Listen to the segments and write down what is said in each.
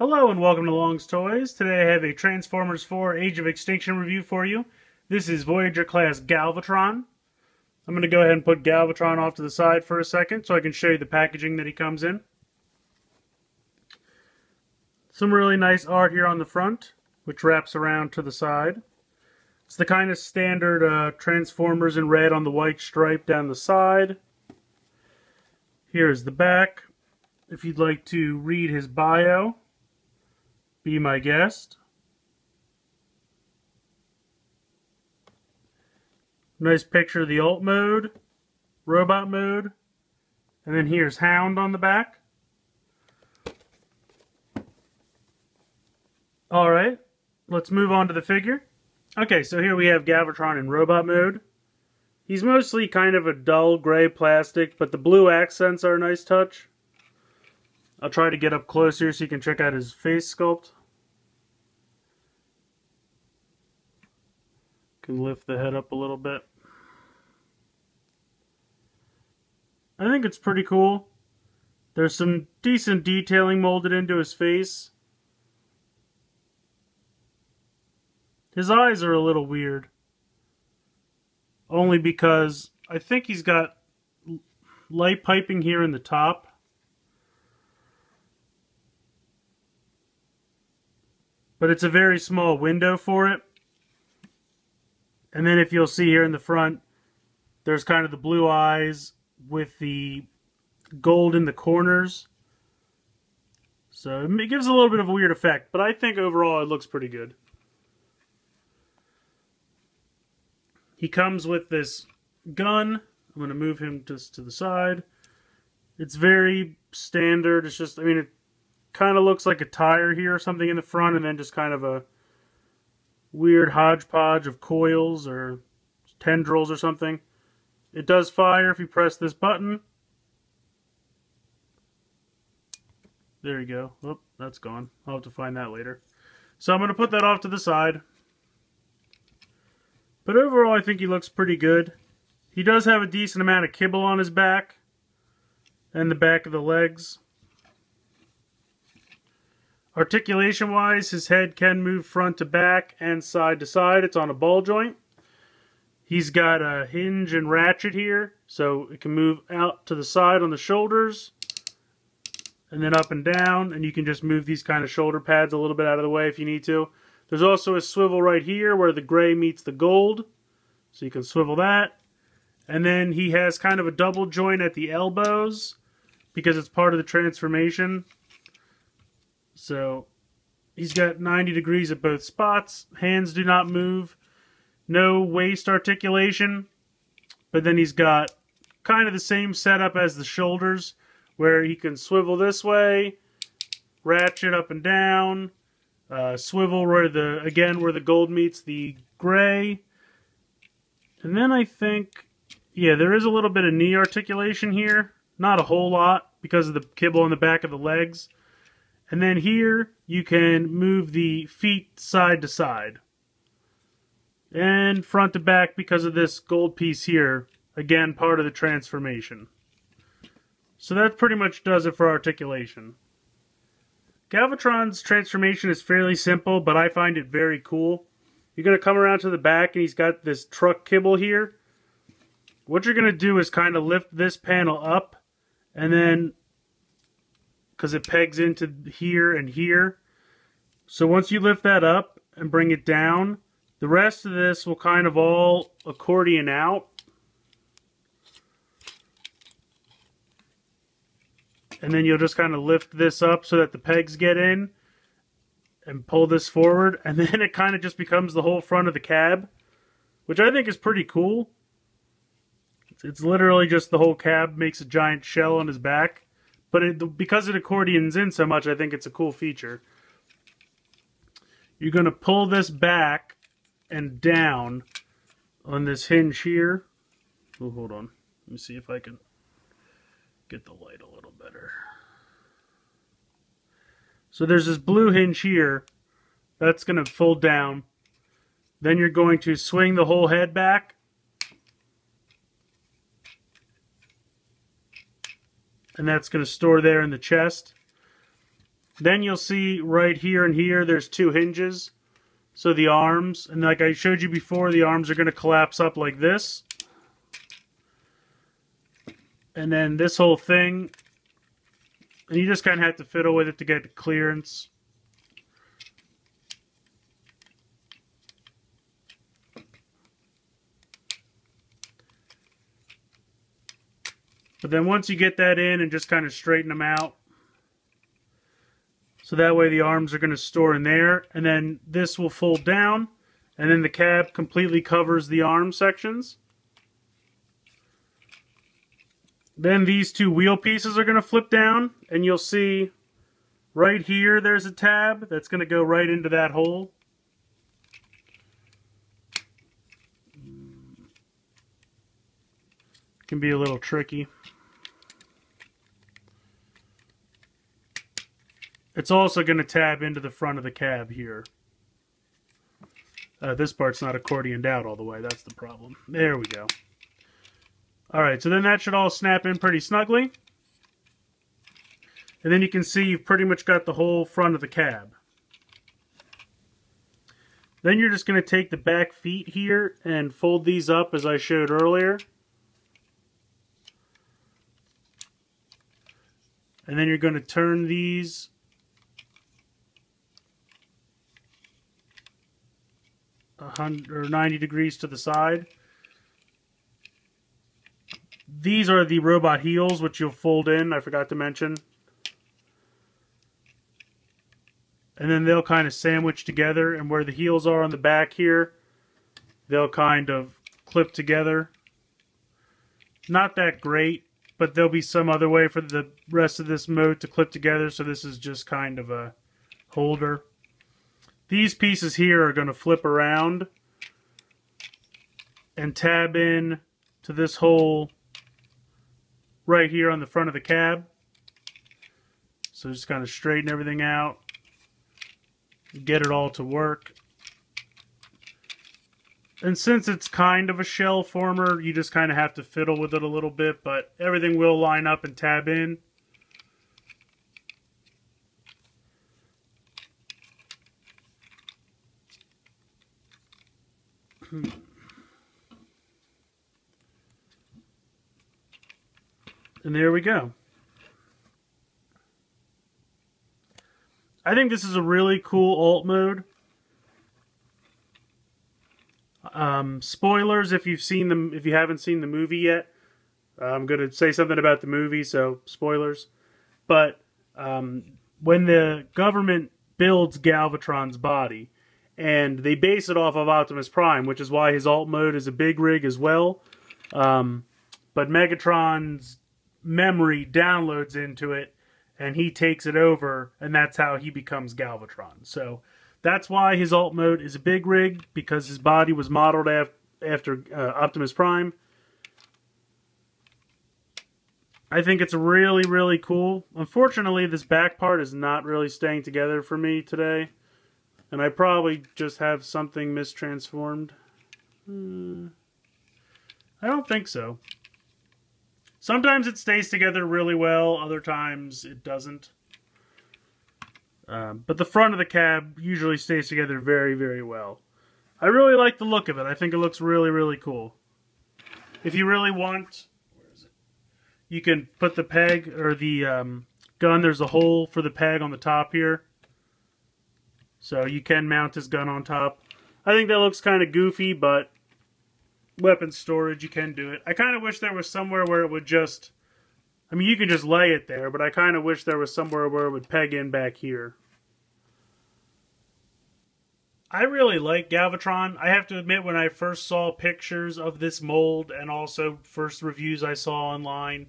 Hello and welcome to Long's Toys. Today I have a Transformers 4 Age of Extinction review for you. This is Voyager class Galvatron. I'm going to go ahead and put Galvatron off to the side for a second so I can show you the packaging that he comes in. Some really nice art here on the front, which wraps around to the side. It's the kind of standard Transformers in red on the white stripe down the side. Here's the back. If you'd like to read his bio, be my guest. Nice picture of the alt mode, robot mode, and then here's Hound on the back. Alright, let's move on to the figure. Okay, so here we have Galvatron in robot mode. He's mostly kind of a dull gray plastic, but the blue accents are a nice touch. I'll try to get up closer so you can check out his face sculpt. Can lift the head up a little bit. I think it's pretty cool. There's some decent detailing molded into his face. His eyes are a little weird. Only because I think he's got light piping here in the top. But it's a very small window for it. And then if you'll see here in the front, there's kind of the blue eyes with the gold in the corners. So it gives a little bit of a weird effect, but I think overall it looks pretty good. He comes with this gun. I'm going to move him just to the side. It's very standard. It's just, it kind of looks like a tire here or something in the front, and then just kind of a weird hodgepodge of coils or tendrils or something. It does fire if you press this button. There you go. Oh, that's gone. I'll have to find that later. So I'm going to put that off to the side. But overall, I think he looks pretty good. He does have a decent amount of kibble on his back and the back of the legs. Articulation-wise, his head can move front to back and side to side. It's on a ball joint. He's got a hinge and ratchet here, so it can move out to the side on the shoulders and then up and down, and you can just move these kind of shoulder pads a little bit out of the way if you need to. There's also a swivel right here where the gray meets the gold, so you can swivel that. And then he has kind of a double joint at the elbows because it's part of the transformation. So he's got 90 degrees at both spots. Hands do not move. No waist articulation. But then he's got kind of the same setup as the shoulders, where he can swivel this way, ratchet up and down, swivel where where the gold meets the gray. And then I think, yeah, there is a little bit of knee articulation here. Not a whole lot because of the kibble on the back of the legs. And then here, you can move the feet side to side. And front to back because of this gold piece here. Again, part of the transformation. So that pretty much does it for articulation. Galvatron's transformation is fairly simple, but I find it very cool. You're going to come around to the back and he's got this truck kibble here. What you're going to do is kind of lift this panel up and then, because it pegs into here and here. So once you lift that up and bring it down, the rest of this will kind of all accordion out. And then you'll just kind of lift this up so that the pegs get in and pull this forward. And then it kind of just becomes the whole front of the cab, which I think is pretty cool. It's literally just the whole cab makes a giant shell on his back. But because it accordions in so much, I think it's a cool feature. You're going to pull this back and down on this hinge here. Oh, hold on. Let me see if I can get the light a little better. So there's this blue hinge here. That's going to fold down. Then you're going to swing the whole head back. And that's going to store there in the chest. Then you'll see right here and here, there's two hinges. So the arms, and like I showed you before, the arms are going to collapse up like this. And then this whole thing, and you just kind of have to fiddle with it to get clearance. But then once you get that in and just kind of straighten them out, so that way the arms are going to store in there, and then this will fold down, and then the cab completely covers the arm sections. Then these two wheel pieces are going to flip down, and you'll see right here there's a tab that's going to go right into that hole. Can be a little tricky. It's also going to tab into the front of the cab here. This part's not accordioned out all the way. That's the problem. There we go. Alright, so then that should all snap in pretty snugly. And then you can see you've pretty much got the whole front of the cab. Then you're just going to take the back feet here and fold these up as I showed earlier. And then you're going to turn these or 90 degrees to the side. These are the robot heels, which you'll fold in, I forgot to mention. And then they'll kind of sandwich together, and where the heels are on the back here, they'll kind of clip together. Not that great, but there'll be some other way for the rest of this mode to clip together, so this is just kind of a holder. These pieces here are going to flip around and tab in to this hole right here on the front of the cab. So just kind of straighten everything out, get it all to work. And since it's kind of a shell former, you just kind of have to fiddle with it a little bit, but everything will line up and tab in. And there we go. I think this is a really cool alt mode. Spoilers if you've seen them, if you haven't seen the movie yet. I'm going to say something about the movie, so spoilers. But when the government builds Galvatron's body, and they base it off of Optimus Prime, which is why his alt mode is a big rig as well. But Megatron's memory downloads into it, and he takes it over, and that's how he becomes Galvatron. So that's why his alt mode is a big rig, because his body was modeled after Optimus Prime. I think it's really, really cool. Unfortunately, this back part is not really staying together for me today. And I probably just have something mistransformed. I don't think so. Sometimes it stays together really well, other times it doesn't. But the front of the cab usually stays together very, very well. I really like the look of it. I think it looks really, really cool. If you really want, where is it? You can put the peg, or the gun, there's a hole for the peg on the top here. So you can mount his gun on top. I think that looks kind of goofy, but weapon storage, you can do it. I kind of wish there was somewhere where it would just... I mean, you can just lay it there, but I kind of wish there was somewhere where it would peg in back here. I really like Galvatron. I have to admit, when I first saw pictures of this mold, and also first reviews I saw online,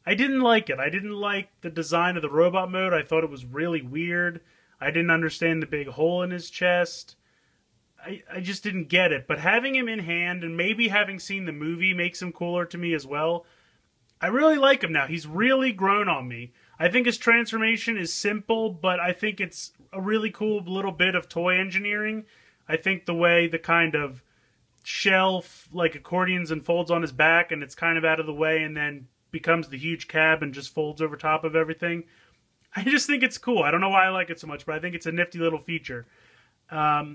I didn't like it. I didn't like the design of the robot mode. I thought it was really weird. I didn't understand the big hole in his chest. I just didn't get it. But having him in hand, and maybe having seen the movie, makes him cooler to me as well. I really like him now. He's really grown on me. I think his transformation is simple, but I think it's a really cool little bit of toy engineering. I think the way the kind of shell, like accordions, and folds on his back, and it's kind of out of the way, and then becomes the huge cab and just folds over top of everything. I just think it's cool. I don't know why I like it so much, but I think it's a nifty little feature.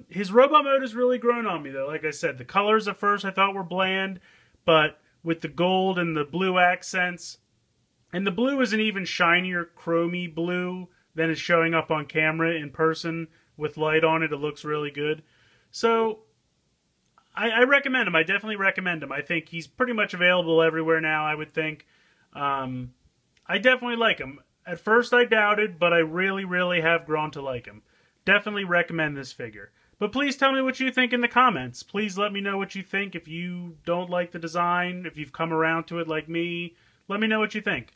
His robot mode has really grown on me, though. Like I said, the colors at first I thought were bland, but with the gold and the blue accents, and the blue is an even shinier, chromy blue than is showing up on camera in person with light on it. It looks really good. So I recommend him. I definitely recommend him. I think he's pretty much available everywhere now, I would think. I definitely like him. At first I doubted, but I really, really have grown to like him. Definitely recommend this figure. But please tell me what you think in the comments. Please let me know what you think. If you don't like the design, if you've come around to it like me, let me know what you think.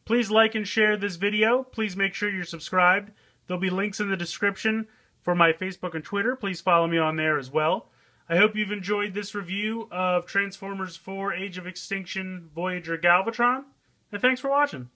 Please like and share this video. Please make sure you're subscribed. There'll be links in the description for my Facebook and Twitter. Please follow me on there as well. I hope you've enjoyed this review of Transformers 4 Age of Extinction Voyager Galvatron. And thanks for watching.